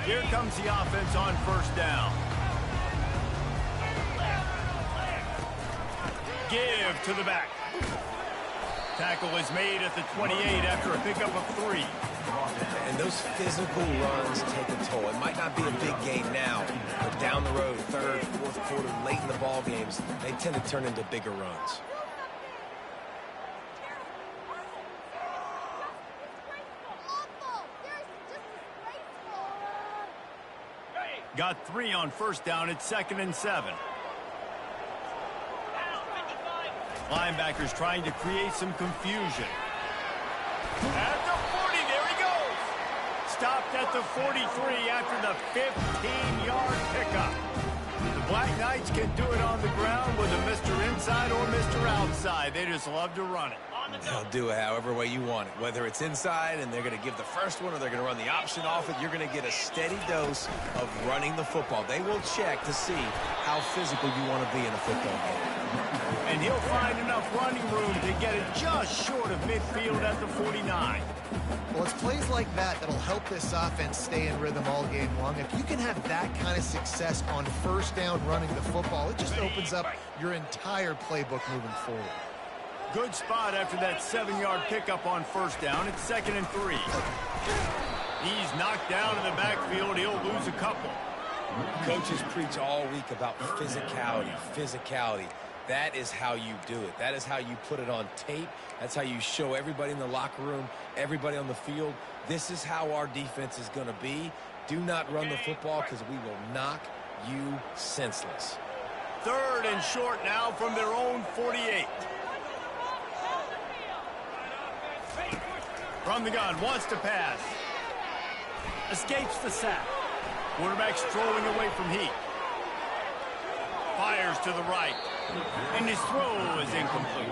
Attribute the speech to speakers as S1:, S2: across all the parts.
S1: Here comes the offense on first down. Give to the back. Tackle is made at the 28 after a pickup of 3.
S2: And those physical runs take a toll. It might not be a big gain now, but down the road, third, fourth quarter, late in the ball games, they tend to turn into bigger runs.
S1: Got 3 on first down. It's 2nd and 7. Linebackers trying to create some confusion. At the 40, there he goes. Stopped at the 43 after the 15-yard pickup. The Black Knights can do it on the ground with a Mr. Inside or Mr. Outside. They just love to run it.
S2: They'll do it however way you want it. Whether it's inside and they're going to give the first one or they're going to run the option off it, you're going to get a steady dose of running the football. They will check to see how physical you want to be in a football game.
S1: And he'll find enough running room to get it just short of midfield at the 49.
S3: Well, it's plays like that that'll help this offense stay in rhythm all game long. If you can have that kind of success on first down running the football, it just opens up your entire playbook moving forward.
S1: Good spot after that 7-yard pickup on first down. It's 2nd and 3. He's knocked down in the backfield. He'll lose a couple.
S2: Coaches preach all week about physicality. That is how you do it. That is how you put it on tape. That's how you show everybody in the locker room, everybody on the field. This is how our defense is going to be. Do not run the football because we will knock you senseless.
S1: 3rd and short now from their own 48. From the gun, wants to pass. Escapes the sack. Quarterback strolling away from heat. Fires to the right. And his throw is incomplete.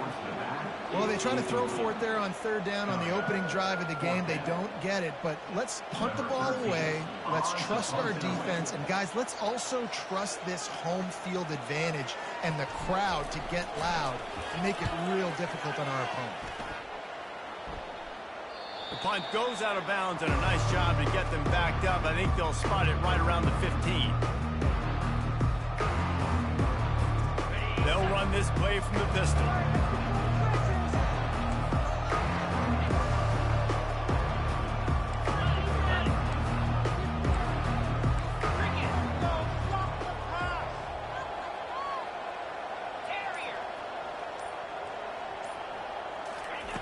S3: Well, they try to throw for it there on 3rd down on the opening drive of the game. They don't get it, but let's punt the ball away. Let's trust our defense. And, guys, let's also trust this home field advantage and the crowd to get loud and make it real difficult on our opponent.
S1: The punt goes out of bounds, and a nice job to get them backed up. I think they'll spot it right around the 15. They'll run this play from the pistol.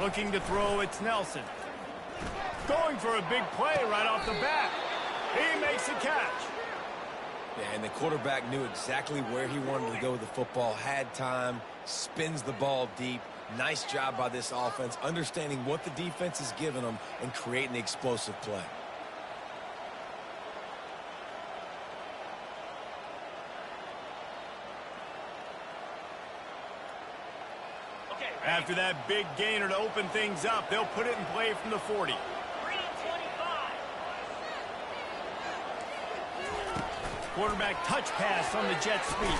S1: Looking to throw, it's Nelson. Going for a big play right off the bat. He makes a catch.
S2: Yeah, and the quarterback knew exactly where he wanted to go with the football, had time, spins the ball deep. Nice job by this offense, understanding what the defense is giving them and creating the explosive play.
S1: After that big gainer to open things up, they'll put it in play from the 40. Quarterback touch pass on the jet sweep.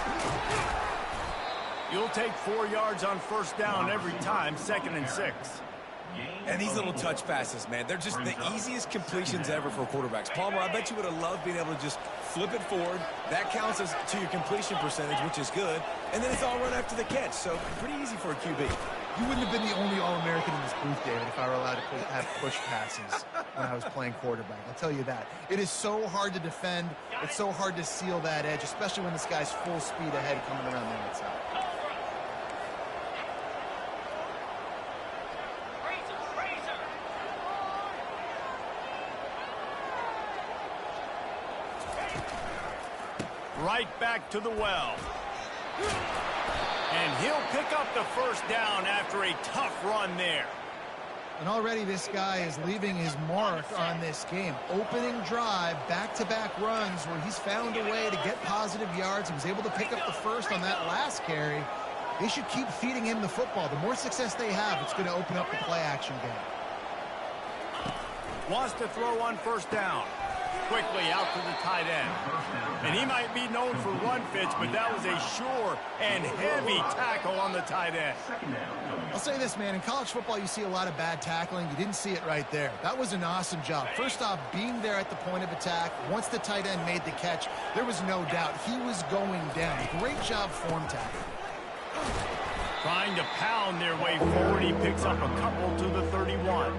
S1: You'll take 4 yards on first down every time, 2nd and 6.
S2: And these little touch passes, man, they're just the easiest completions ever for quarterbacks. Palmer, I bet you would have loved being able to just flip it forward. That counts as to your completion percentage, which is good. And then it's all run after the catch, so pretty easy for a QB.
S3: You wouldn't have been the only All-American in this booth, David, if I were allowed to have push passes when I was playing quarterback. I'll tell you that. It is so hard to defend. It's so hard to seal that edge, especially when this guy's full speed ahead coming around the outside.
S1: Right back to the well. And he'll pick up the first down after a tough run there.
S3: And already this guy is leaving his mark on this game. Opening drive, back-to-back runs where he's found a way to get positive yards. He was able to pick up the first on that last carry. They should keep feeding him the football. The more success they have, it's going to open up the play-action game.
S1: Wants to throw on first down. quickly out to the tight end. And he might be known for run fits, but that was a sure and heavy tackle on the tight end.
S3: I'll say this, man. In college football, you see a lot of bad tackling. You didn't see it right there. That was an awesome job. First off, being there at the point of attack. Once the tight end made the catch, there was no doubt he was going down. Great job form tackling.
S1: Trying to pound their way forward. He picks up a couple to the 31.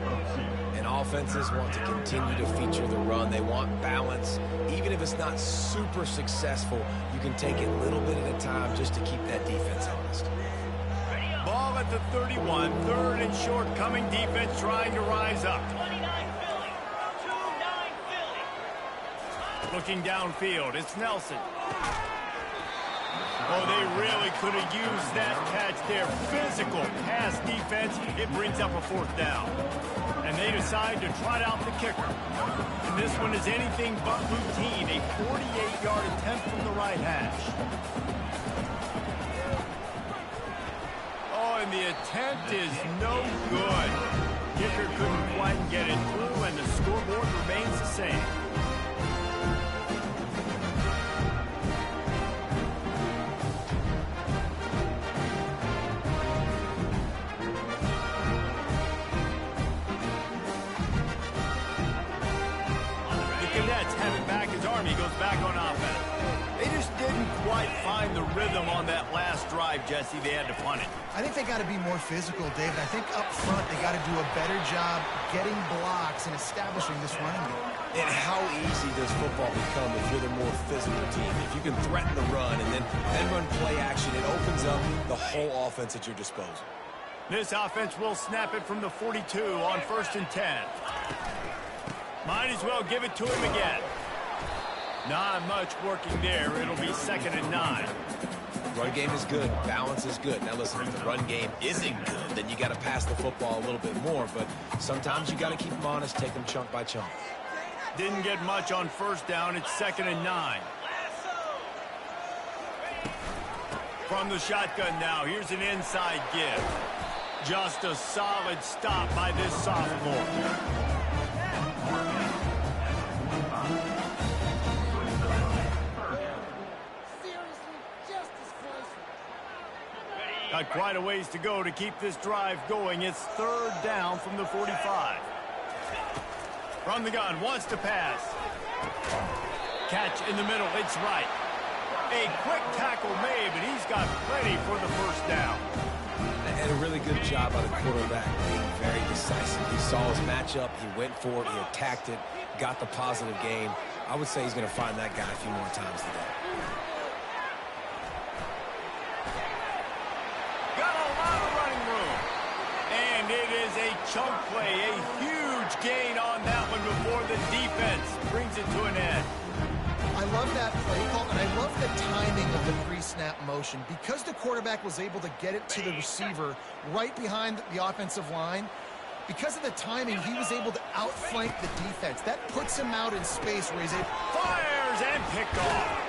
S2: And offenses want to continue to feature the run. They want balance. Even if it's not super successful, you can take it a little bit at a time just to keep that defense honest.
S1: Ball at the 31. Third and short. Coming defense trying to rise up.
S4: 29 Philly. 2-9 Philly.
S1: Looking downfield. It's Nelson. Oh, they really could have used that catch there. Physical pass defense. It brings up a fourth down. And they decide to trot out the kicker. And this one is anything but routine. A 48-yard attempt from the right hash. Oh, and the attempt is no good. Kicker couldn't quite get it through, and the scoreboard remains the same. He goes back on offense. They just didn't quite find the rhythm on that last drive, Jesse. They had to punt it.
S3: I think they got to be more physical, David. I think up front they got to do a better job getting blocks and establishing this running game.
S2: And how easy does football become if you're the more physical team? If you can threaten the run and then run play action, it opens up the whole offense at your disposal.
S1: This offense will snap it from the 42 on 1st and 10. Might as well give it to him again. Not much working there. It'll be 2nd and 9.
S2: Run game is good. Balance is good. Now listen, if the run game isn't good, then you got to pass the football a little bit more. But sometimes you got to keep them honest, take them chunk by chunk.
S1: Didn't get much on 1st down. It's 2nd and 9. From the shotgun now. Here's an inside give. Just a solid stop by this sophomore. Got quite a ways to go to keep this drive going. It's 3rd down from the 45. From the gun, wants to pass. Catch in the middle, it's right. A quick tackle made, but he's got plenty for the 1st down.
S2: And a really good job by the quarterback, being very decisive. He saw his matchup, he went for it, he attacked it, got the positive gain. I would say he's going to find that guy a few more times today.
S1: It is a chunk play, a huge gain on that one before the defense brings it to an end.
S3: I love that play call, and I love the timing of the pre-snap motion. Because the quarterback was able to get it to the receiver right behind the offensive line, because of the timing, he was able to outflank the defense. That puts him out in space where he's able...
S1: Fires and picked off.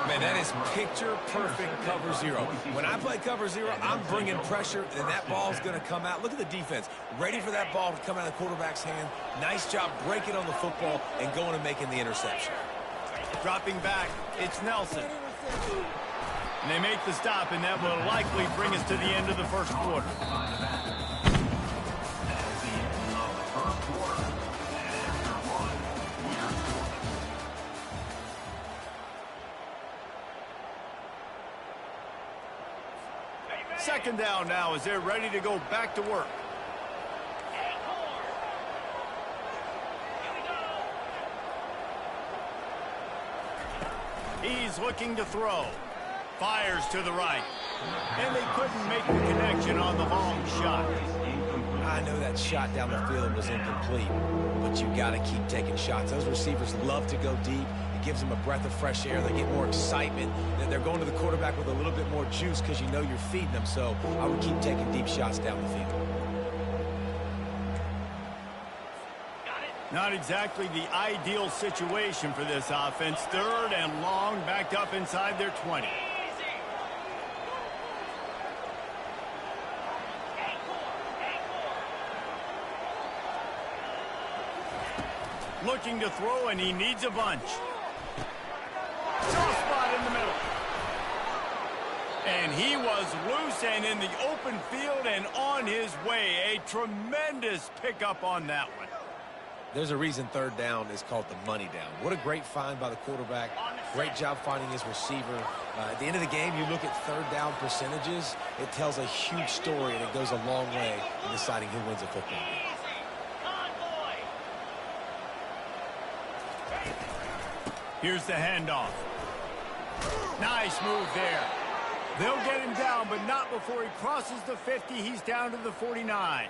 S2: Man, that is picture-perfect cover zero. When I play cover zero, I'm bringing pressure, and that ball's going to come out. Look at the defense. Ready for that ball to come out of the quarterback's hand. Nice job breaking on the football and going and making the interception.
S1: Dropping back, it's Nelson. And they make the stop, and that will likely bring us to the end of the 1st quarter. Second down now as they're ready to go back to work. He's looking to throw. Fires to the right. And they couldn't make the connection on the long shot.
S2: I know that shot down the field was incomplete, but you got to keep taking shots. Those receivers love to go deep. It gives them a breath of fresh air. They get more excitement. They're going to the quarterback with a little bit more juice because you know you're feeding them. So I would keep taking deep shots down the field.
S1: Not exactly the ideal situation for this offense. 3rd and long, backed up inside their 20. Looking to throw, and he needs a bunch. Soft spot in the middle. And he was loose and in the open field and on his way. A tremendous pickup on that one.
S2: There's a reason third down is called the money down. What a great find by the quarterback. Great job finding his receiver. At the end of the game, you look at third down percentages. It tells a huge story, and it goes a long way in deciding who wins a football game.
S1: Here's the handoff. Nice move there. They'll get him down, but not before he crosses the 50. He's down to the 49.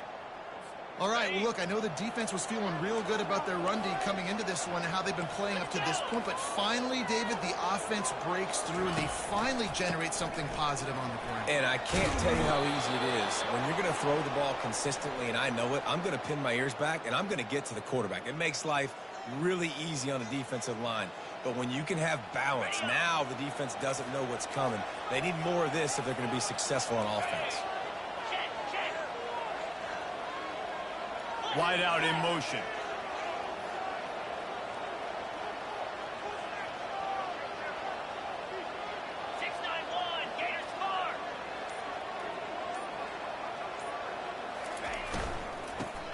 S3: All right, well, look, I know the defense was feeling real good about their run D coming into this one and how they've been playing up to this point, but finally, David, the offense breaks through and they finally generate something positive on the ground.
S2: And I can't tell you how easy it is. When you're going to throw the ball consistently, and I know it, I'm going to pin my ears back, and I'm going to get to the quarterback. It makes life really easy on the defensive line. But when you can have balance, now the defense doesn't know what's coming. They need more of this if they're going to be successful on offense.
S1: Wide out in motion.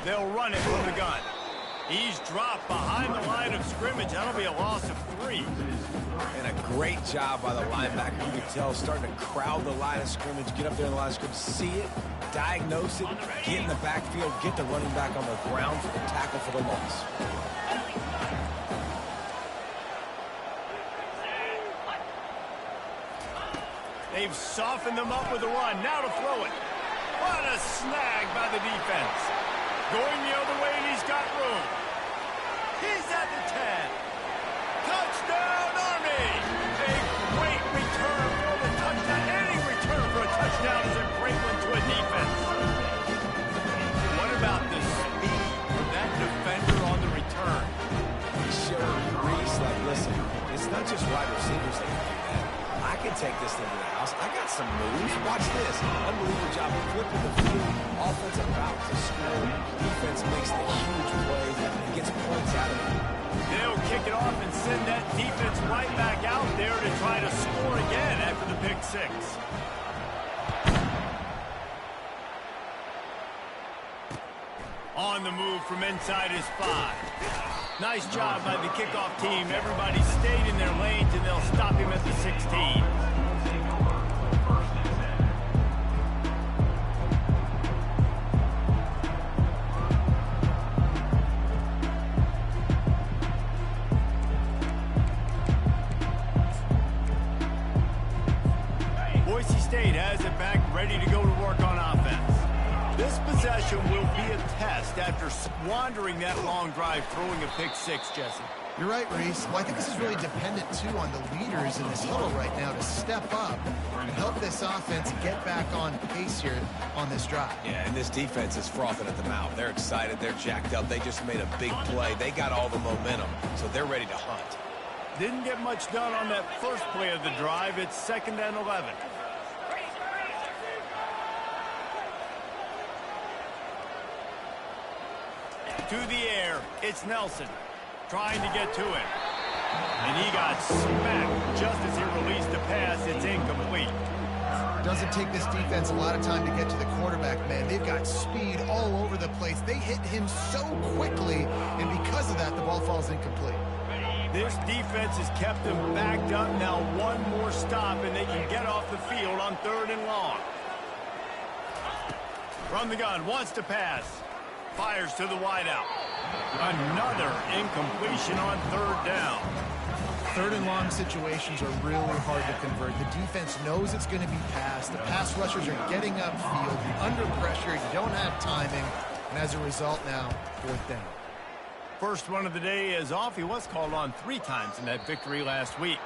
S1: They'll run it from the gun. He's dropped behind the line of scrimmage. That'll be a loss of 3.
S2: And a great job by the linebacker. You can tell starting to crowd the line of scrimmage, get up there in the line of scrimmage, see it, diagnose it, get in the backfield, get the running back on the ground for the tackle for the loss.
S1: They've softened them up with a run. Now to throw it. What a snag by the defense. Going the other way, and he's got room. He's at the 10. Touchdown, Army! A great return for the touchdown. Any return for a touchdown is a great one to a defense. What about the speed of that defender on the return?
S2: He showed Reese, like, listen, it's not just wide receivers that can do that. I can take this thing to the house. I got some moves. Watch this. Unbelievable job of flipping the field. Offense about to score. Defense makes the huge plays and gets points out of it.
S1: They'll kick it off and send that defense right back out there to try to score again after the pick 6. On the move from inside his 5. Nice job by the kickoff team. Everybody stayed in their lanes, and they'll stop him at the 16. Boise State has it back, ready to go to work on offense. This possession will be a test after squandering that long drive, throwing a pick 6, Jesse.
S3: You're right, Reese. Well, I think this is really dependent, too, on the leaders in this huddle right now to step up and help this offense get back on pace here on this drive.
S2: Yeah, and this defense is frothing at the mouth. They're excited. They're jacked up. They just made a big play. They got all the momentum, so they're ready to hunt.
S1: Didn't get much done on that first play of the drive. It's 2nd and 11. To the air, it's Nelson trying to get to it. And he got smacked just as he released the pass. It's incomplete.
S3: Doesn't take this defense a lot of time to get to the quarterback, man. They've got speed all over the place. They hit him so quickly, and because of that, the ball falls incomplete.
S1: This defense has kept them backed up. Now one more stop, and they can get off the field on 3rd and long. From the gun, wants to pass. Fires to the wideout. Another incompletion on 3rd down.
S3: 3rd and long situations are really hard to convert. The defense knows it's going to be passed. The pass rushers are getting upfield. You're under pressure. You don't have timing. And as a result now, 4th down.
S1: First run of the day is off. He was called on 3 times in that victory last week.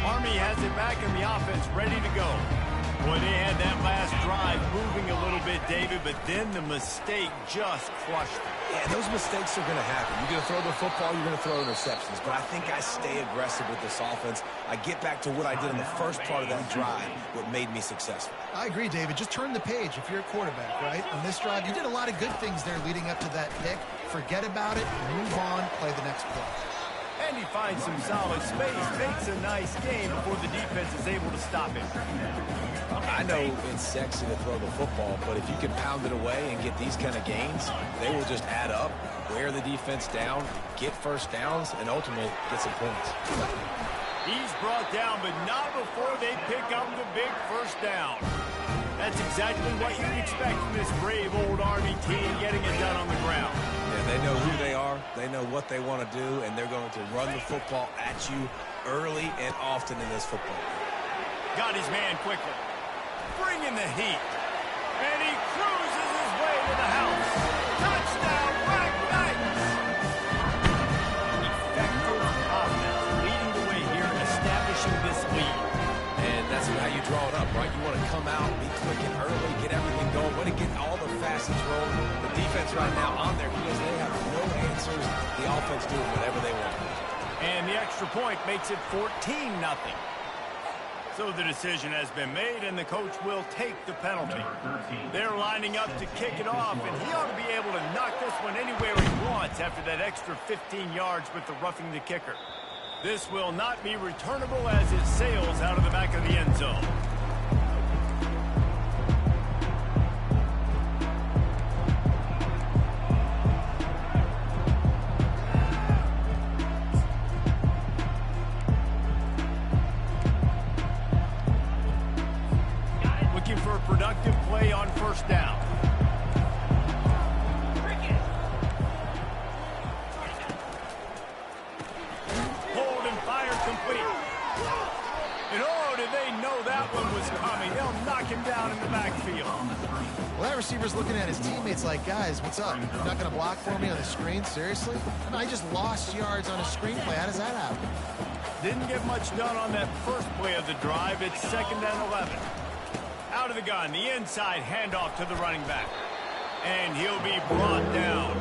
S1: Army has it back in the offense, ready to go. Boy, they had that last drive moving a little bit, David, but then the mistake just crushed them.
S2: Yeah, those mistakes are going to happen. You're going to throw the football, you're going to throw interceptions. But I think I stay aggressive with this offense. I get back to what I did in the first part of that drive, what made me successful.
S3: I agree, David. Just turn the page if you're a quarterback, right? On this drive, you did a lot of good things there leading up to that pick. Forget about it, move on, play the next play.
S1: And he finds some solid space, makes a nice game before the defense is able to stop him.
S2: I know it's sexy to throw the football, but if you can pound it away and get these kind of gains, they will just add up, wear the defense down, get first downs, and ultimately get some points.
S1: He's brought down, but not before they pick up the big first down. That's exactly what you'd expect from this brave old Army team getting it done on the ground.
S2: Yeah, they know who they are, they know what they want to do, and they're going to run the football at you early and often in this football game.
S1: Got his man quickly. Bringing the heat. And he cruises his way to the house. Touchdown, Black Knights! Effective offense leading the way here and establishing this lead.
S2: And that's how you draw it up, right? You want to come out, be clicking early, get everything going, want to get all the facets rolling. The defense right now on there because they have no answers. The offense doing whatever they want.
S1: And the extra point makes it 14-0. So the decision has been made, and the coach will take the penalty. They're lining up to kick it off, and he ought to be able to knock this one anywhere he wants after that extra 15 yards with the roughing the kicker. This will not be returnable as it sails out of the back of the end zone. Looking for a productive play on first down. Hold and fire complete. And oh, did they know that one was coming. They'll knock him down in the backfield.
S3: Well, that receiver's looking at his teammates like, guys, what's up? You're not going to block for me on the screen? Seriously? No, I just lost yards on a screenplay. How does that happen?
S1: Didn't get much done on that first play of the drive. It's 2nd and 11. Out of the gun, the inside handoff to the running back. And he'll be brought down.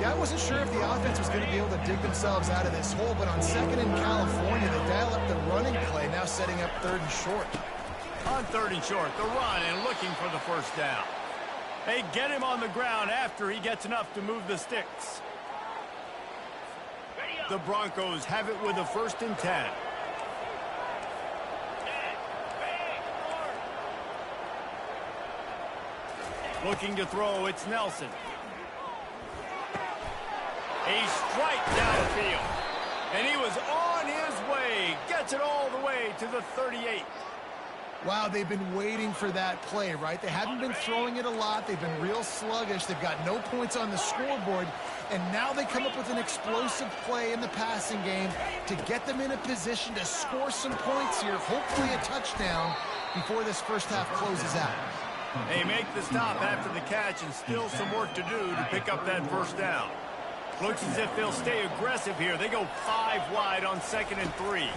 S3: Yeah, I wasn't sure if the offense was going to be able to dig themselves out of this hole, but on 2nd in California, they dial up the running play, now setting up 3rd and short.
S1: On 3rd and short, the run and looking for the first down. They get him on the ground after he gets enough to move the sticks. The Broncos have it with a 1st and 10. Looking to throw, it's Nelson. A strike downfield. And he was on his way. Gets it all the way to the 38.
S3: Wow, they've been waiting for that play, right? They haven't been throwing it a lot. They've been real sluggish. They've got no points on the scoreboard. And now they come up with an explosive play in the passing game to get them in a position to score some points here, hopefully a touchdown, before this first half closes out.
S1: They make the stop after the catch and still some work to do to pick up that first down. Looks as if they'll stay aggressive here. They go 5 wide on 2nd and 3.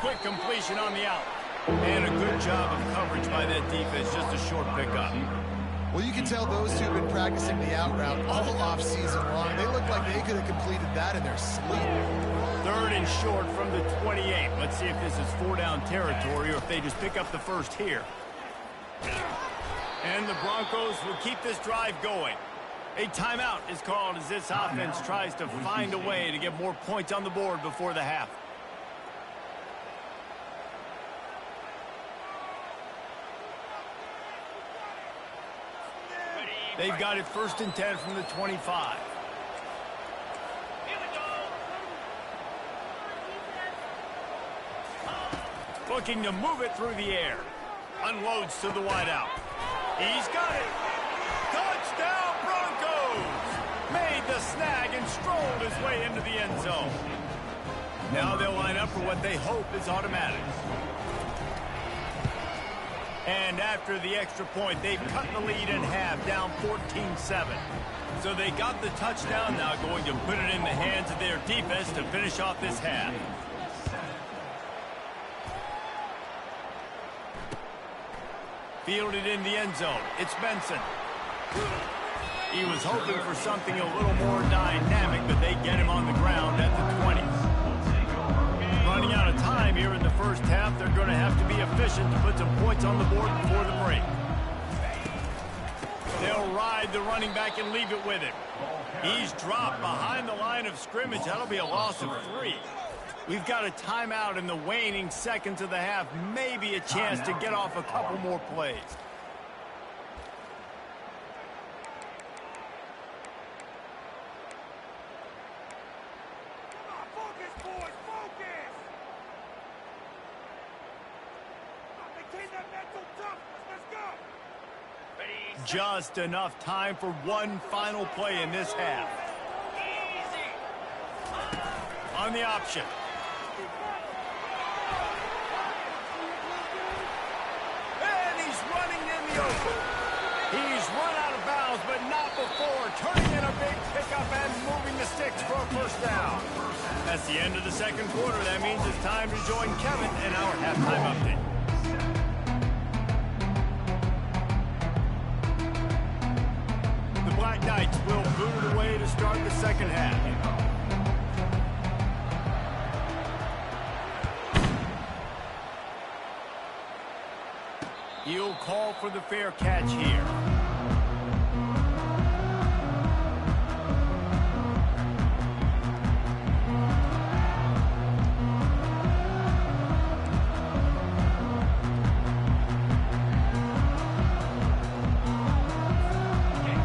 S1: Quick completion on the out. And a good job of coverage by that defense. Just a short pickup.
S3: Well, you can tell those two have been practicing the out route all off-season long. They look like they could have completed that in their sleep.
S1: 3rd and short from the 28. Let's see if this is 4-down territory or if they just pick up the first here. And the Broncos will keep this drive going. A timeout is called as this offense tries to find a way to get more points on the board before the half. They've got it 1st and 10 from the 25. Looking to move it through the air. Unloads to the wideout. He's got it. Touchdown, Broncos! Made the snag and strolled his way into the end zone. Now they'll line up for what they hope is automatic. And after the extra point, they've cut the lead in half, down 14-7. So they got the touchdown, now going to put it in the hands of their defense to finish off this half. Fielded in the end zone. It's Benson. He was hoping for something a little more dynamic, but they get him on the ground at the 20. Running out of time here in the first half, they're going to have to be efficient to put some points on the board before the break. They'll ride the running back and leave it with him. He's dropped behind the line of scrimmage. That'll be a loss of 3. We've got a timeout in the waning seconds of the half. Maybe a chance to get off a couple more plays.
S4: Focus, boys, focus! Maintain that mental toughness. Let's go! Ready,
S1: Just enough time for one final play in this half.
S4: easy!
S1: On the option. And he's running in the open. He's run out of bounds, but not before turning in a big pickup and moving the sticks for a first down. That's the end of the second quarter. That means it's time to join Kevin in our halftime update. The Black Knights will boot it away to start the second half. He'll call for the fair catch here.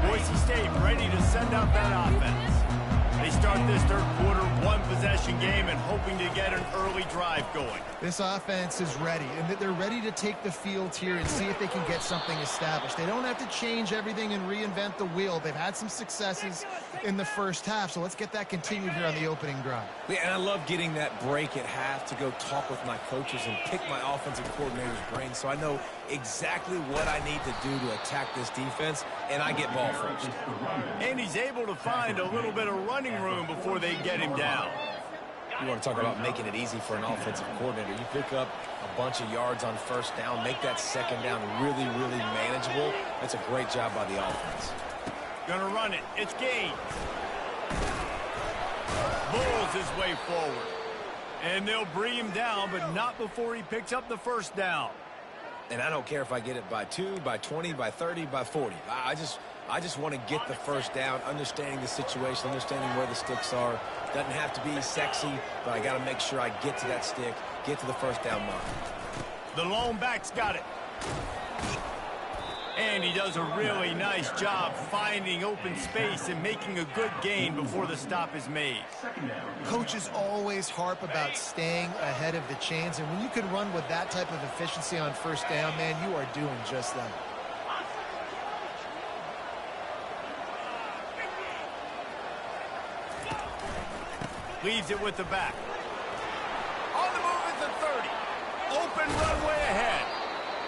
S1: Boise State ready to send out that offense. They start this third quarter, one-possession game, and hoping to get an early drive going.
S3: This offense is ready, and they're ready to take the field here and see if they can get something established. They don't have to change everything and reinvent the wheel. They've had some successes in the first half, so let's get that continued here on the opening drive.
S2: Yeah, and I love getting that break at half to go talk with my coaches and pick my offensive coordinator's brain so I know exactly what I need to do to attack this defense, and I get ball first.
S1: And he's able to find a little bit of running room before they get him down.
S2: You want to talk about making it easy for an offensive coordinator. You pick up a bunch of yards on first down, make that second down really, really manageable. That's a great job by the offense.
S1: Gonna run it. It's Gaines. Bulls his way forward. And they'll bring him down, but not before he picks up the first down.
S2: And I don't care if I get it by 2, by 20, by 30, by 40. I just want to get the first down, understanding the situation, understanding where the sticks are. Doesn't have to be sexy, but I got to make sure I get to that stick, get to the first down mark.
S1: The lone back's got it. And he does a really nice job finding open space and making a good gain before the stop is made.
S3: Coaches always harp about staying ahead of the chains, and when you can run with that type of efficiency on first down, man, you are doing just that.
S1: Leaves it with the back. On the move at the 30. Open runway ahead.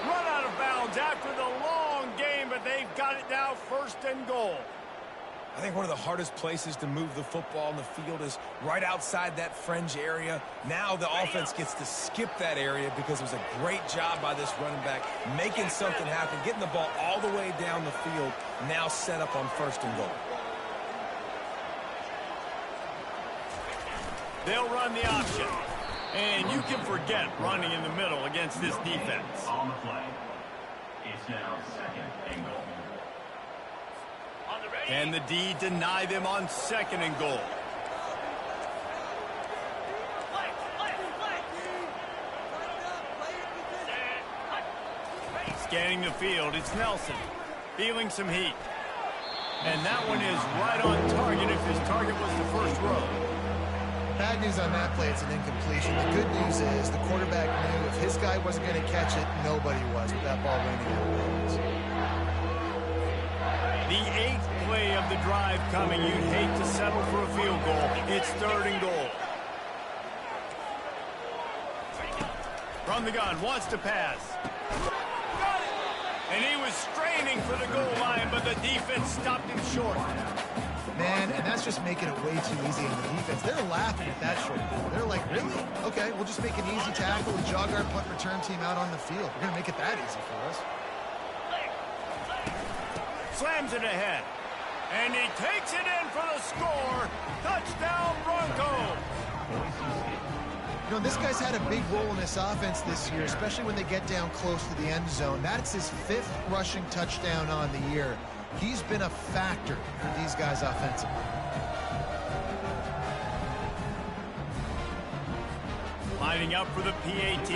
S1: Run out of bounds after the long game, but they've got it now first and goal.
S2: I think one of the hardest places to move the football in the field is right outside that fringe area. Now the offense gets to skip that area because it was a great job by this running back making something happen, getting the ball all the way down the field, now set up on first and goal.
S1: They'll run the option. And you can forget running in the middle against this defense.
S5: On the play. It's now second and goal.
S4: On the ready.
S1: Can the D deny them on second and goal?
S4: Flex, flex, flex. Set, cut.
S1: Scanning the field, it's Nelson. Feeling some heat. And that one is right on target if his target was the first row.
S3: Bad news on that play, it's an incompletion. The good news is the quarterback knew if his guy wasn't going to catch it, nobody was with that ball landing out of bounds.
S1: The 8th play of the drive coming. You'd hate to settle for a field goal. It's third and goal. From the gun, wants to pass. And he was straining for the goal line, but the defense stopped him short.
S3: Man, and that's just making it way too easy on the defense. They're laughing at that short ball. They're like, really? Okay, we'll just make an easy tackle and jog our punt return team out on the field. We're going to make it that easy for us.
S1: Slams it ahead. And he takes it in for the score. Touchdown, Broncos.
S3: You know, this guy's had a big role in this offense this year, especially when they get down close to the end zone. That's his 5th rushing touchdown on the year. He's been a factor for these guys offensively.
S1: Lining up for the PAT.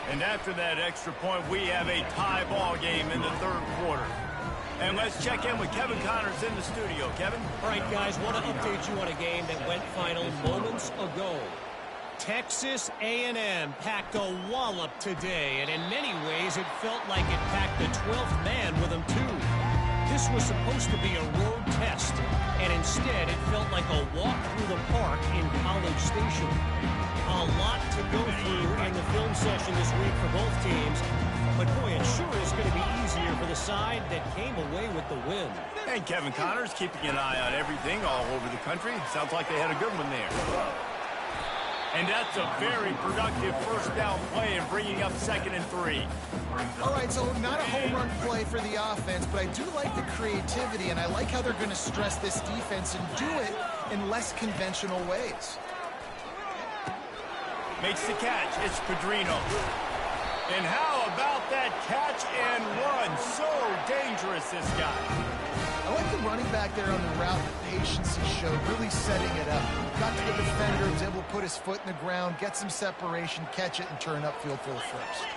S1: And after that extra point, we have a tie ball game in the 3rd quarter. And let's check in with Kevin Connors in the studio. Kevin?
S6: All right, guys, want to update you on a game that went final moments ago. Texas A&M packed a wallop today, and in many ways it felt like it packed the 12th man with them, too. This was supposed to be a road test, and instead it felt like a walk through the park in College Station. A lot to go through in the film session this week for both teams, but boy, it sure is going to be easier for the side that came away with the win.
S1: And Kevin Connors keeping an eye on everything all over the country. Sounds like they had a good one there. And that's a very productive first down play and bringing up 2nd and 3.
S3: All right, so not a home run play for the offense, but I do like the creativity, and I like how they're going to stress this defense and do it in less conventional ways.
S1: Makes the catch. It's Pedrino. And how about that catch and run? So dangerous, this guy.
S3: I like the running back there on the route, the patience he showed, really setting it up. Got to the defender, was able to put his foot in the ground, get some separation, catch it, and turn upfield for the first.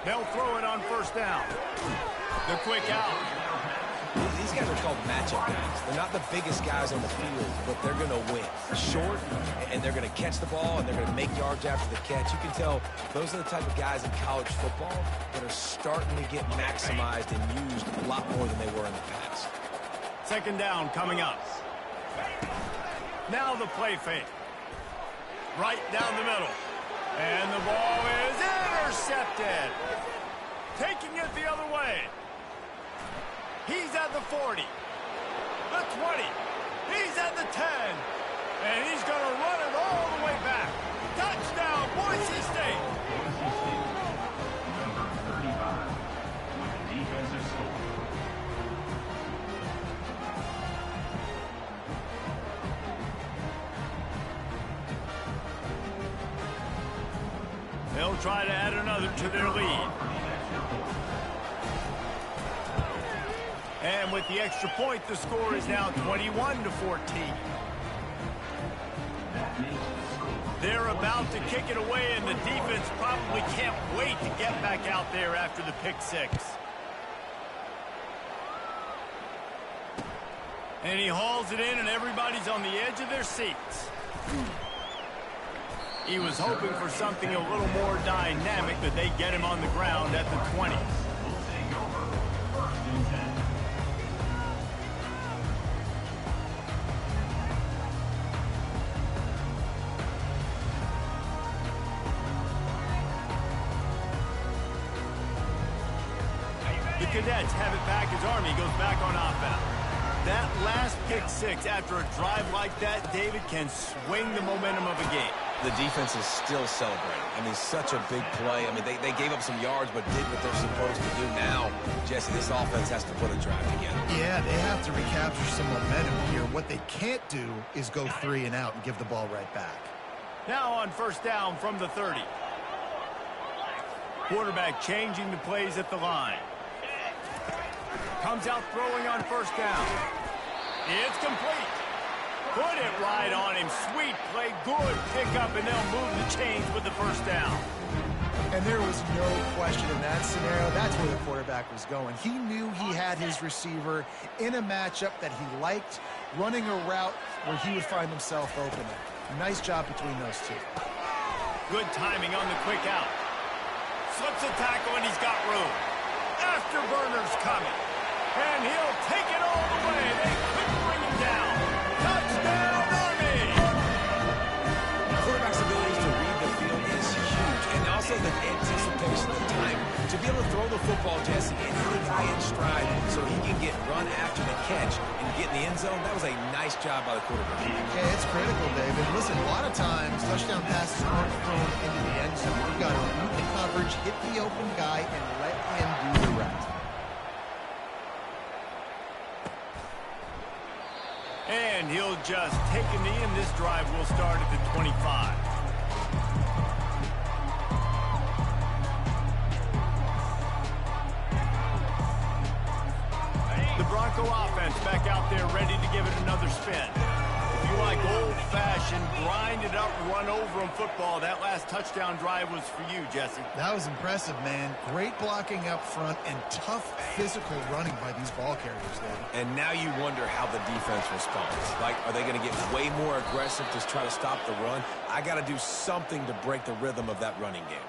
S1: They'll throw it on first down. The quick out.
S2: These guys are called matchup guys. They're not the biggest guys on the field, but they're going to win. Short, and they're going to catch the ball, and they're going to make yards after the catch. You can tell those are the type of guys in college football that are starting to get maximized and used a lot more than they were in the past.
S1: 2nd down coming up. Now the play fake. Right down the middle. And the ball is intercepted. Taking it the other way. He's at the 40, the 20, he's at the 10, and he's going to run it all the way back. Touchdown, Boise State.
S5: Number 35 with the defensive score.
S1: They'll try to add another to their lead. And with the extra point, the score is now 21-14. They're about to kick it away, and the defense probably can't wait to get back out there after the pick 6. And he hauls it in, and everybody's on the edge of their seats. He was hoping for something a little more dynamic, but they get him on the ground at the 20. The Cadets have it back as Army goes back on offense. That last pick 6 after a drive like that, David, can swing the momentum of a game.
S2: The defense is still celebrating. I mean, such a big play. I mean, they gave up some yards but did what they're supposed to do. Now, Jesse, this offense has to put a drive together.
S3: Yeah, they have to recapture some momentum here. What they can't do is go 3 and out and give the ball right back.
S1: Now on first down from the 30. Quarterback changing the plays at the line. Comes out throwing on first down. It's complete. Put it right on him. Sweet play. Good pickup, and they'll move the chains with the first down.
S3: And there was no question in that scenario. That's where the quarterback was going. He knew he had his receiver in a matchup that he liked, running a route where he would find himself open. Nice job between those two.
S1: Good timing on the quick out. Slips a tackle, and he's got room. Afterburner's coming. And he'll take it all the way. They couldn't bring him down. Touchdown, Army!
S2: The quarterback's ability to read the field is huge. And also the anticipation, the time to be able to throw the the football, Jesse, and hit a guy in stride so he can get run after the catch and get in the end zone. That was a nice job by the quarterback.
S3: Yeah, it's critical, David. Listen, a lot of times touchdown passes aren't thrown into the end zone. You've got to read the coverage, hit the open guy, and let him do the rest.
S1: And he'll just take a knee, and this drive will start at the 25. The Bronco offense back out there ready to give it another spin. If you like old-fashioned, grind-it-up, run-over-'em football, that last touchdown drive was for you, Jesse.
S3: That was impressive, man. Great blocking up front and tough physical running by these ball carriers, David.
S2: And now you wonder how the defense responds. Like, are they going to get way more aggressive to try to stop the run? I got to do something to break the rhythm of that running game.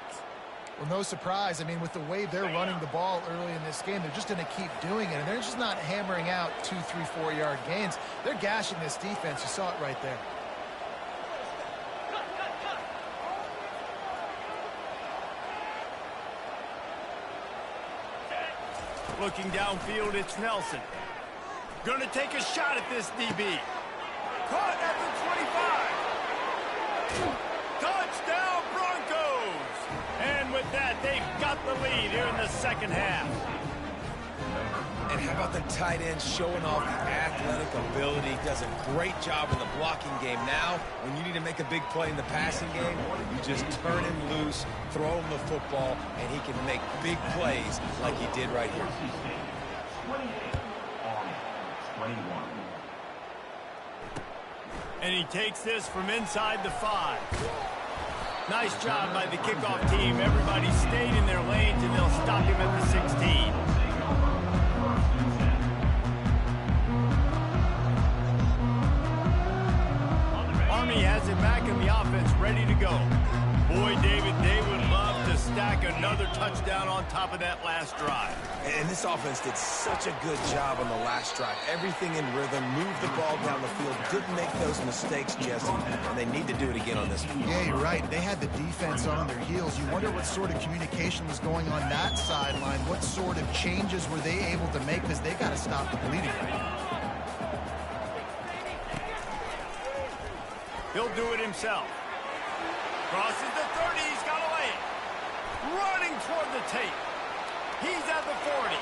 S3: Well, no surprise. I mean, with the way they're running the ball early in this game, they're just going to keep doing it. And they're just not hammering out 2, 3, 4-yard gains. They're gashing this defense. You saw it right there.
S1: Looking downfield, it's Nelson. Going to take a shot at this DB. Caught at the 25. Touchdown, Broncos! And with that, they've got the lead here in the second half.
S2: And how about the tight end showing off the athletic ability? Does a great job in the blocking game. Now, when you need to make a big play in the passing game, you just turn him loose, throw him the football, and he can make big plays like he did right here.
S5: 28 on 21.
S1: And he takes this from inside the 5. Nice job by the kickoff team. Everybody stayed in their lanes, and they'll stop him at the 16. Army has it back in the offense, ready to go. Boy, David, they would love to stack another touchdown on top of that last drive.
S2: And this offense did such a good job on the last drive. Everything in rhythm, moved the ball down the field, didn't make those mistakes, Jesse, and they need to do it again on this one.
S3: Yeah, you're right. They had the defense on their heels. You wonder what sort of communication was going on that sideline. What sort of changes were they able to make, because they got to stop the bleeding right now.
S1: He'll do it himself. Crosses the 30. He's got a lane. Running toward the tape. He's at the 40.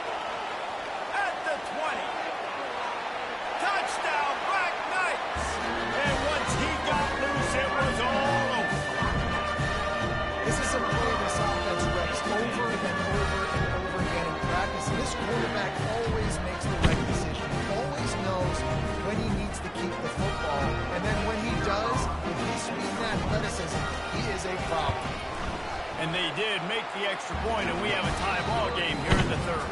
S1: At the 20. Touchdown, Black Knights. And once he got loose, it was all over.
S3: This is a play this offense reps over and over and over again in practice. And this quarterback always makes the right decision. He always knows when he needs to keep the football. And then when he does, with his speed and athleticism, he is a problem.
S1: And they did make the extra point, and we have a tie ball game here in the third.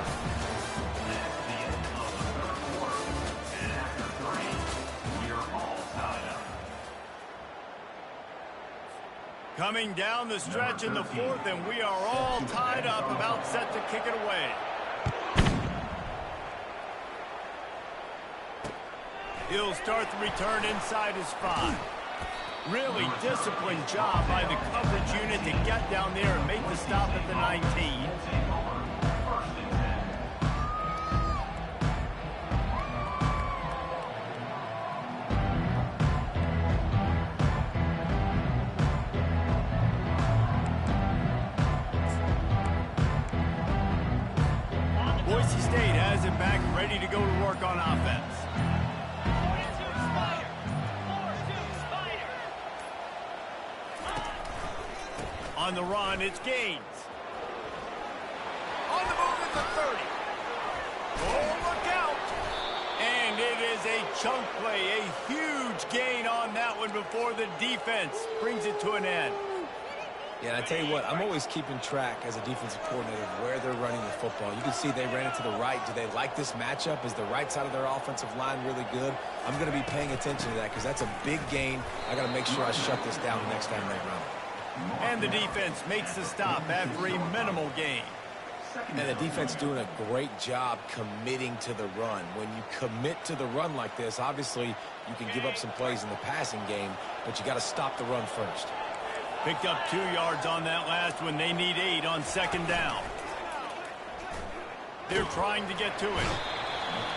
S5: That's the end of the third quarter. And after 3, you're all tied up.
S1: Coming down the stretch in the fourth, and we are all tied up, about set to kick it away. He'll start the return inside his 5. Really disciplined job by the coverage unit to get down there and make the stop at the 19.
S5: First and 10.
S1: Boise State has it back, ready to go to work on offense. On the run, it's Gaines. On the move at the 30. Oh, look out. And it is a chunk play, a huge gain on that one before the defense brings it to an end.
S2: Yeah, and I tell you what, I'm always keeping track as a defensive coordinator of where they're running the football. You can see they ran it to the right. Do they like this matchup? Is the right side of their offensive line really good? I'm going to be paying attention to that because that's a big gain. I got to make sure I shut this down the next time they run.
S1: And the defense makes the stop after a minimal gain.
S2: And the defense doing a great job committing to the run. When you commit to the run like this, obviously you can give up some plays in the passing game, but you got to stop the run first.
S1: Picked up 2 yards on that last one. They need 8 on second down. They're trying to get to it.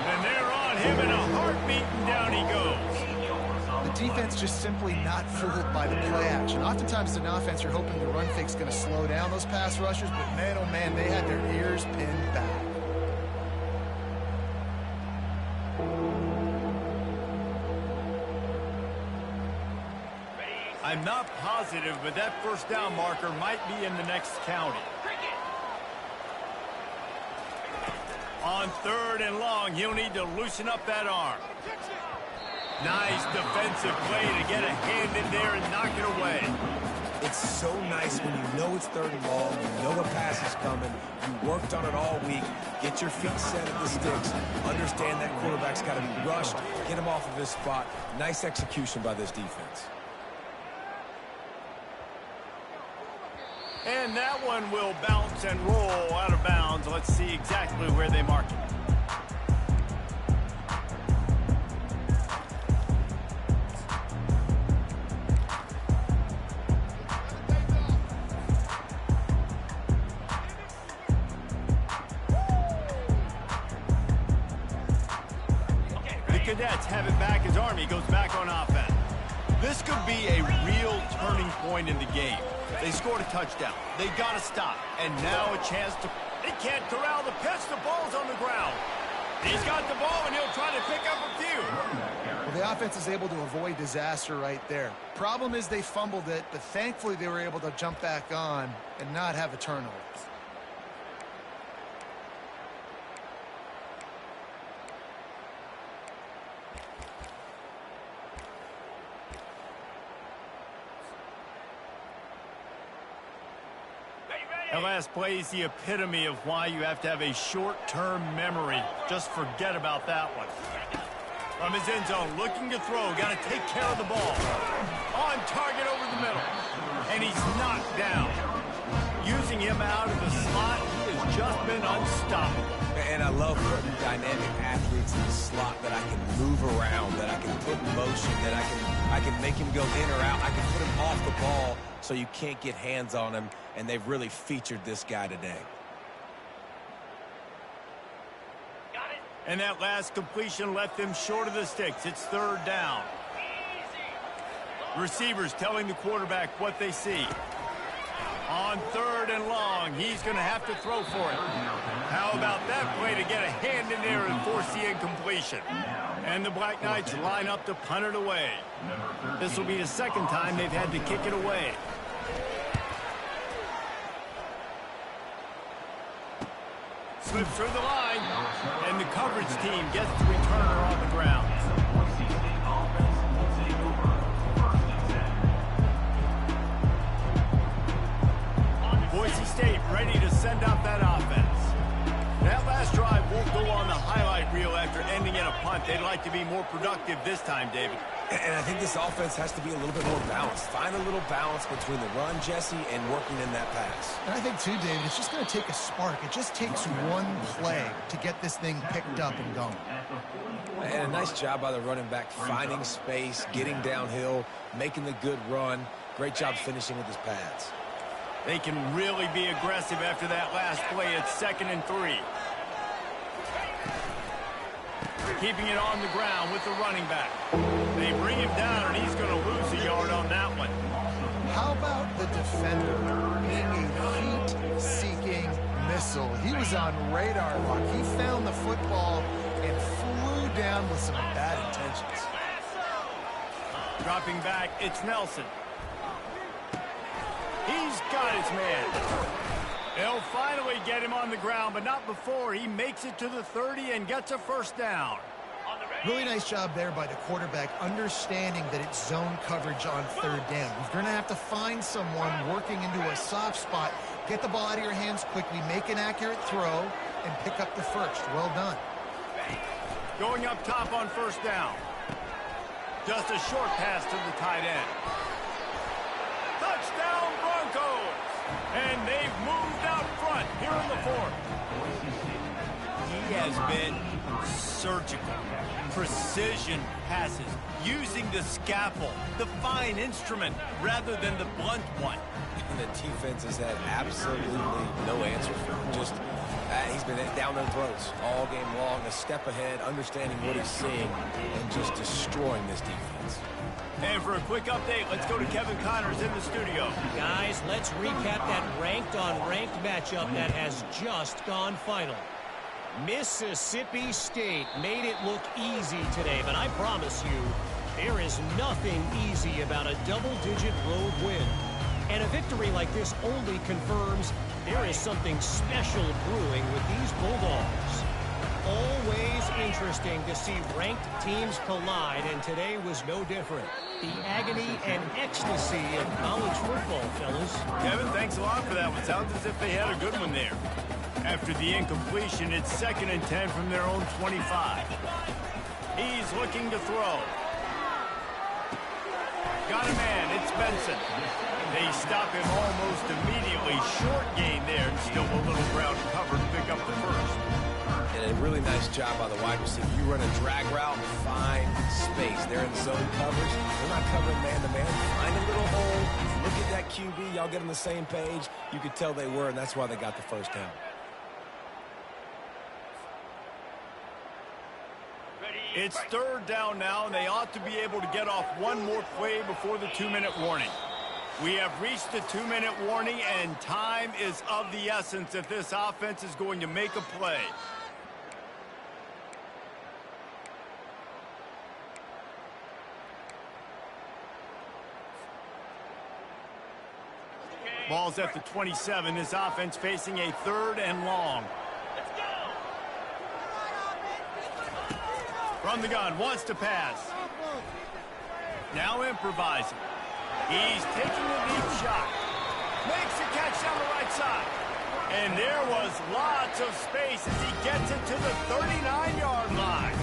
S1: And they're on him in a heartbeat, and down he goes.
S3: The defense just simply not fooled by the play action. Oftentimes as an offense, you're hoping the run fake's going to slow down those pass rushers, but man, oh man, they had their ears pinned back.
S1: I'm not positive, but that first down marker might be in the next county. On 3rd and long, he'll need to loosen up that arm. Nice defensive play to get a hand in there and knock it away.
S2: It's so nice when you know it's 3rd and long, you know the pass is coming, you worked on it all week, get your feet set at the sticks, understand that quarterback's got to be rushed, get him off of his spot. Nice execution by this defense.
S1: And that one will bounce and roll out of bounds. Let's see exactly where they mark it. The Cadets have it back as Army goes back on offense. This could be a real turning point in the game. They scored a touchdown. They got to stop. And now a chance to... They can't corral the pitch. The ball's on the ground. He's got the ball, and he'll try to pick up a few.
S3: Well, the offense is able to avoid disaster right there. Problem is they fumbled it, but thankfully they were able to jump back on and not have a turnover.
S1: That last play is the epitome of why you have to have a short-term memory. Just forget about that one. From his end zone, looking to throw. Got to take care of the ball. On target over the middle. And he's knocked down. Using him out of the slot, he has just been unstoppable.
S2: And I love putting dynamic athletes in the slot that I can move around, that I can put in motion, that I can make him go in or out. I can put him off the ball so you can't get hands on him, and they've really featured this guy today.
S1: And that last completion left them short of the sticks. It's 3rd down. Receivers telling the quarterback what they see. On 3rd and long, he's going to have to throw for it. How about that play to get a hand in there and force the incompletion? And the Black Knights line up to punt it away. This will be the 2nd time they've had to kick it away. Slips through the line, and the coverage team gets the returner on the ground. Boise State ready to send out that offense. That last drive won't go on the highlight reel after ending in a punt. They'd like to be more productive this time, David.
S2: And I think this offense has to be a little bit more balanced. Find a little balance between the run, Jesse, and working in that pass.
S3: And I think, too, David, it's just going to take a spark. It just takes one play to get this thing picked up and going.
S2: And a nice job by the running back, finding space, getting downhill, making the good run. Great job finishing with his pads.
S1: They can really be aggressive after that last play. It's 2nd and 3. Keeping it on the ground with the running back. They bring him down, and he's going to lose a yard on that one.
S3: How about the defender being a heat-seeking missile? He was on radar lock. He found the football and flew down with some bad intentions.
S1: Dropping back, it's Nelson. He's got his man. They'll finally get him on the ground, but not before he makes it to the 30 and gets a 1st down.
S3: Really nice job there by the quarterback, understanding that it's zone coverage on 3rd down. You're going to have to find someone working into a soft spot, get the ball out of your hands quickly, make an accurate throw, and pick up the 1st. Well done.
S1: Going up top on 1st down. Just a short pass to the tight end. Touchdown Broncos! And they've moved out front here in the 4th. he has been surgical. Precision passes, using the scalpel, the fine instrument, rather than the blunt one.
S2: And the defense has had absolutely no answer for him. Just, he's been down their throats all game long, a step ahead, understanding what he's seeing, and just destroying this defense.
S1: And for a quick update, let's go to Kevin Connors in the studio.
S6: Guys, let's recap that ranked-on-ranked matchup that has just gone final. Mississippi State made it look easy today, but I promise you, there is nothing easy about a double-digit road win. And a victory like this only confirms there is something special brewing with these Bulldogs. Always interesting to see ranked teams collide, and today was no different. The agony and ecstasy of college football, fellas.
S1: Kevin, thanks a lot for that one. Sounds as if they had a good one there. After the incompletion, it's 2nd and 10 from their own 25. He's looking to throw. Got a man, it's Benson. They stop him almost immediately. Short gain there, and still a little ground cover to pick up the first.
S2: And a really nice job by the wide receiver. You run a drag route, find space. They're in zone coverage. They're not covering man-to-man. Find a little hole. Look at that QB. Y'all get on the same page. You could tell they were, and that's why they got the first down.
S1: It's 3rd down now, and they ought to be able to get off one more play before the 2-minute warning. We have reached the 2-minute warning, and time is of the essence if this offense is going to make a play. Ball's at the 27. This offense facing a 3rd and long. From the gun, wants to pass. Now improvising. He's taking a deep shot. Makes a catch down the right side. And there was lots of space as he gets it to the 39-yard line.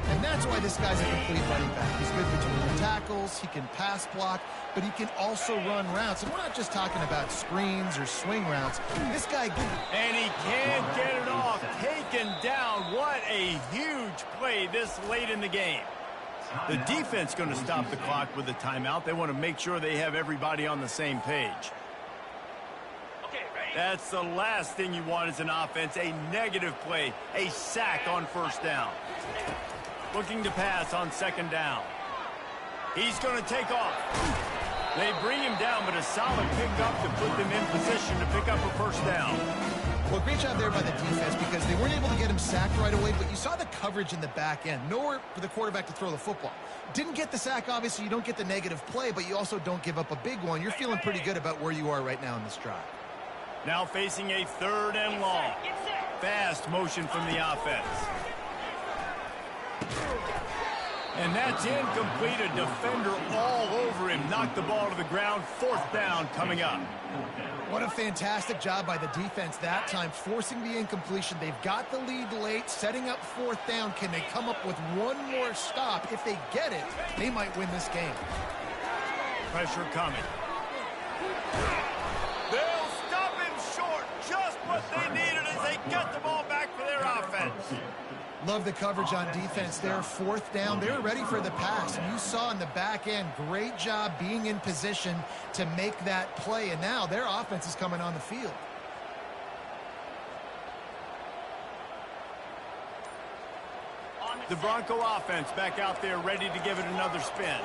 S3: And that's why this guy's a complete running back. He's good between the tackles, he can pass block, but he can also run routes. And we're not just talking about screens or swing routes. This guy...
S1: And he can't get it off. Taken down. What a huge play this late in the game. The defense going to stop the clock with a timeout. They want to make sure they have everybody on the same page. That's the last thing you want as an offense, a negative play, a sack on 1st down. Looking to pass on 2nd down. He's going to take off. They bring him down, but a solid pickup to put them in position to pick up a 1st down.
S3: Well, great job there by the defense because they weren't able to get him sacked right away, but you saw the coverage in the back end. Nowhere for the quarterback to throw the football. Didn't get the sack, obviously. You don't get the negative play, but you also don't give up a big one. You're feeling pretty good about where you are right now in this drive.
S1: Now facing a 3rd and long. Fast motion from the offense. And that's incomplete. A defender all over him. Knocked the ball to the ground. 4th down coming up.
S3: What a fantastic job by the defense that time, forcing the incompletion. They've got the lead late, setting up 4th down. Can they come up with one more stop? If they get it, they might win this game.
S1: Pressure coming. They'll stop him short. Just what they needed as they get the ball back for their offense.
S3: Love the coverage on defense there. 4th down. They were ready for the pass. And you saw in the back end, great job being in position to make that play. And now their offense is coming on the field.
S1: The Bronco offense back out there ready to give it another spin.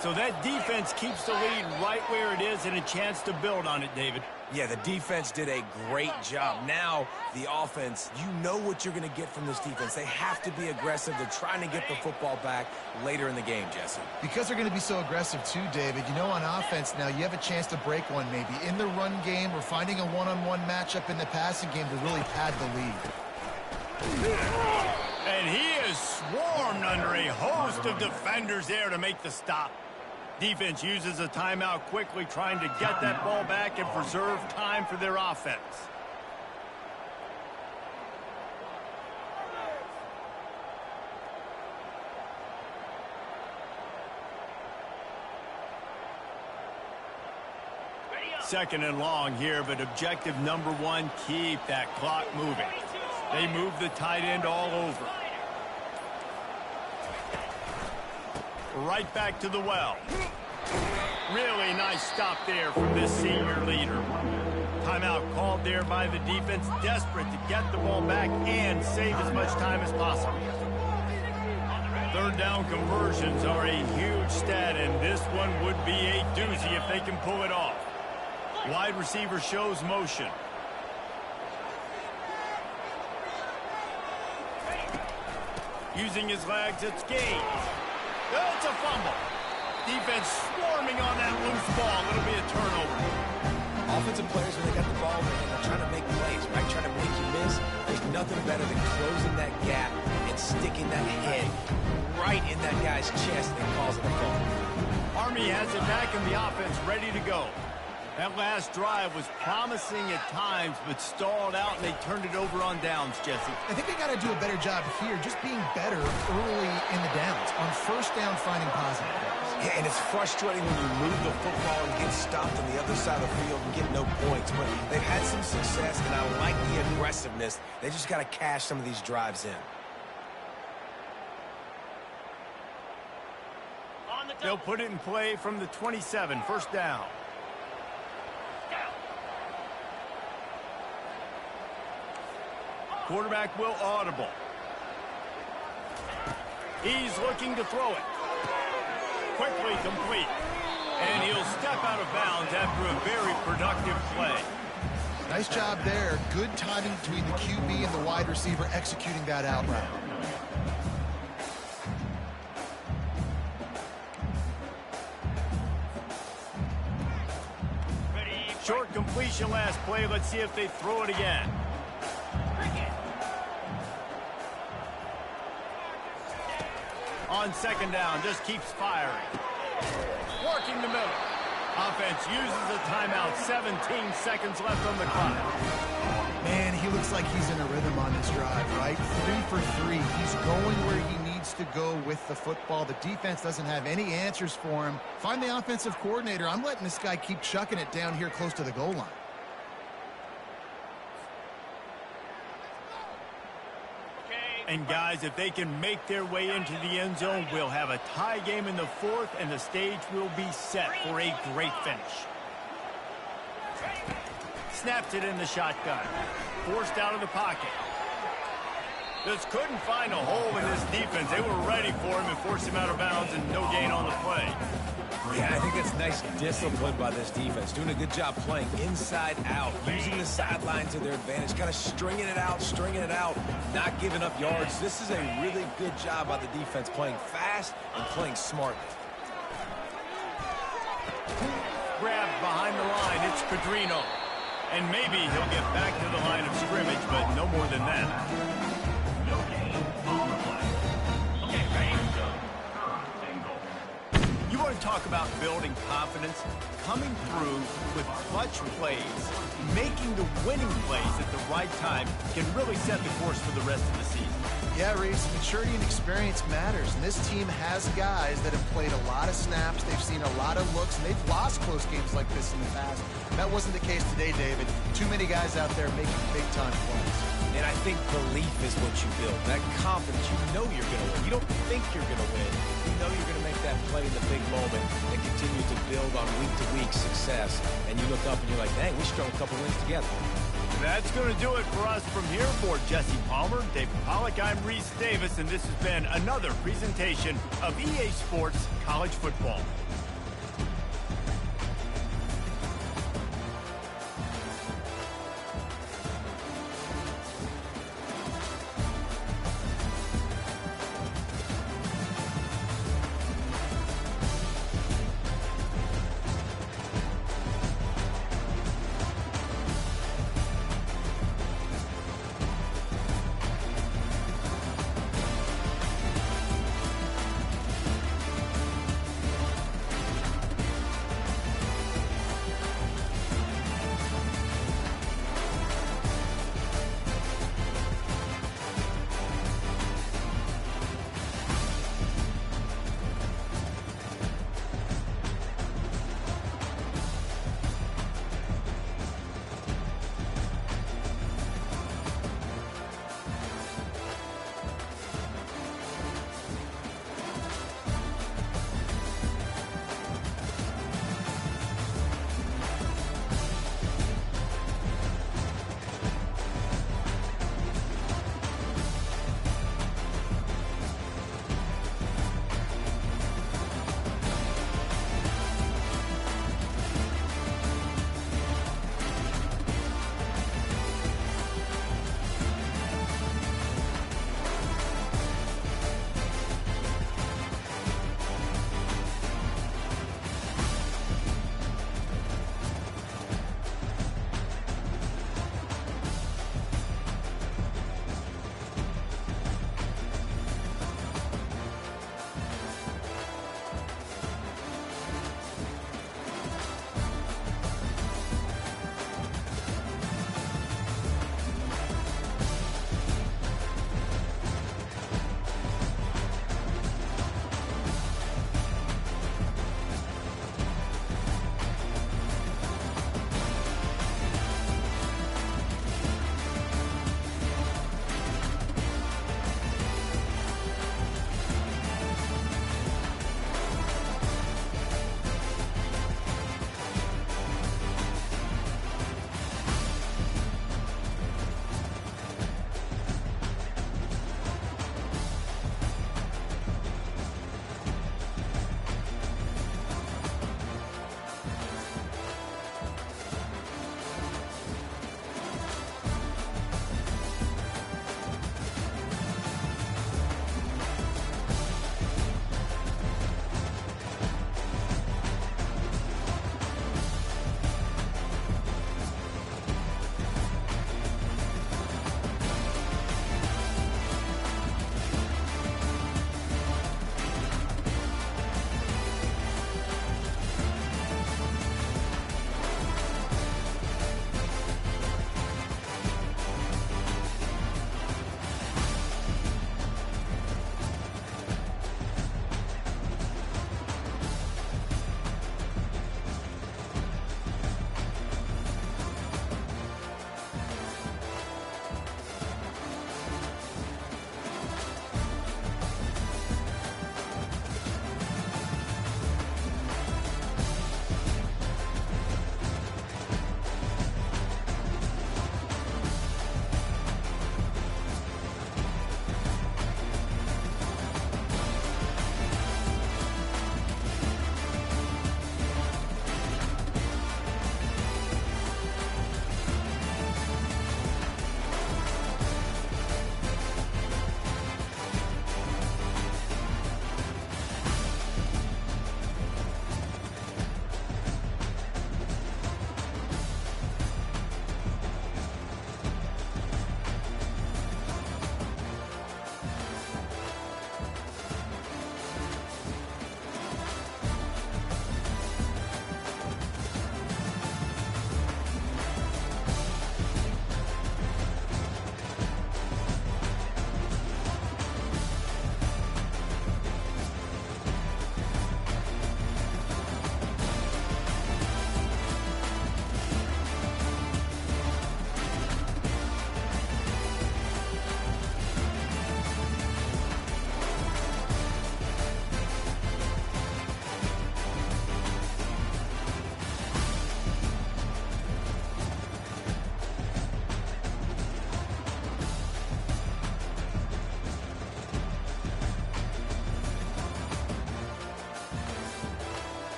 S1: So that defense keeps the lead right where it is and a chance to build on it, David.
S2: Yeah, the defense did a great job. Now, the offense, you know what you're going to get from this defense. They have to be aggressive. They're trying to get the football back later in the game, Jesse.
S3: Because they're going to be so aggressive too, David. You know, on offense now, you have a chance to break one maybe in the run game or finding a one-on-one matchup in the passing game to really pad the lead.
S1: And he is swarmed under a host of defenders there to make the stop. Defense uses a timeout quickly, trying to get that ball back and preserve time for their offense. Second and long here, but objective number one, keep that clock moving. They move the tight end all over. Right back to the well. Really nice stop there from this senior leader. Timeout called there by the defense, desperate to get the ball back and save as much time as possible. Third down conversions are a huge stat, and this one would be a doozy if they can pull it off. Wide receiver shows motion. Using his legs, it's Gaines. Oh, it's a fumble. Defense swarming on that loose ball. It'll be a turnover.
S2: Offensive players, when they got the ball in their hand, they're trying to make plays, right? Trying to make you miss. There's nothing better than closing that gap and sticking that head right in that guy's chest and causing a fumble.
S1: Army has it back in the offense, ready to go. That last drive was promising at times, but stalled out, and they turned it over on downs, Jesse.
S3: I think they got to do a better job here, just being better early in the downs. On first down, finding positive plays.
S2: Yeah, and it's frustrating when you move the football and get stopped on the other side of the field and get no points. But they've had some success, and I like the aggressiveness. They just got to cash some of these drives in.
S1: They'll put it in play from the 27, first down. Quarterback will audible. He's looking to throw it. Quickly complete. And he'll step out of bounds after a very productive play.
S3: Nice job there. Good timing between the QB and the wide receiver executing that out route.
S1: Short completion last play. Let's see if they throw it again. On second down, just keeps firing. Working the middle. Offense uses a timeout. 17 seconds left on the clock.
S3: Man, he looks like he's in a rhythm on this drive, right? 3 for 3. He's going where he needs to go with the football. The defense doesn't have any answers for him. Find the offensive coordinator. I'm letting this guy keep chucking it down here close to the goal line.
S1: And guys, if they can make their way into the end zone, we'll have a tie game in the fourth, and the stage will be set for a great finish. Snaps it in the shotgun. Forced out of the pocket. Just couldn't find a hole in this defense. They were ready for him and forced him out of bounds, and no gain on the play.
S2: Yeah, I think that's nice discipline by this defense. Doing a good job playing inside out, using the sideline to their advantage, kind of stringing it out, not giving up yards. This is a really good job by the defense, playing fast and playing smart.
S1: Grabbed behind the line, it's Pedrino. And maybe he'll get back to the line of scrimmage, but no more than that.
S5: No gain on the play. Okay, ready?
S1: You want to talk about building confidence? Coming through with clutch plays, making the winning plays at the right time can really set the course for the rest of the season.
S3: Yeah, Reese, maturity and experience matters, and this team has guys that have played a lot of snaps, they've seen a lot of looks, and they've lost close games like this in the past. That wasn't the case today, David. Too many guys out there making big-time plays.
S2: And I think belief is what you build. That confidence, you know you're going to win. You don't think you're going to win. You know you're going to make that play in the big moment and continue to build on week-to-week success. And you look up and you're like, dang, we strung a couple wins together.
S1: That's going to do it for us from here. For Jesse Palmer, David Pollack, I'm Reese Davis, and this has been another presentation of EA Sports College Football.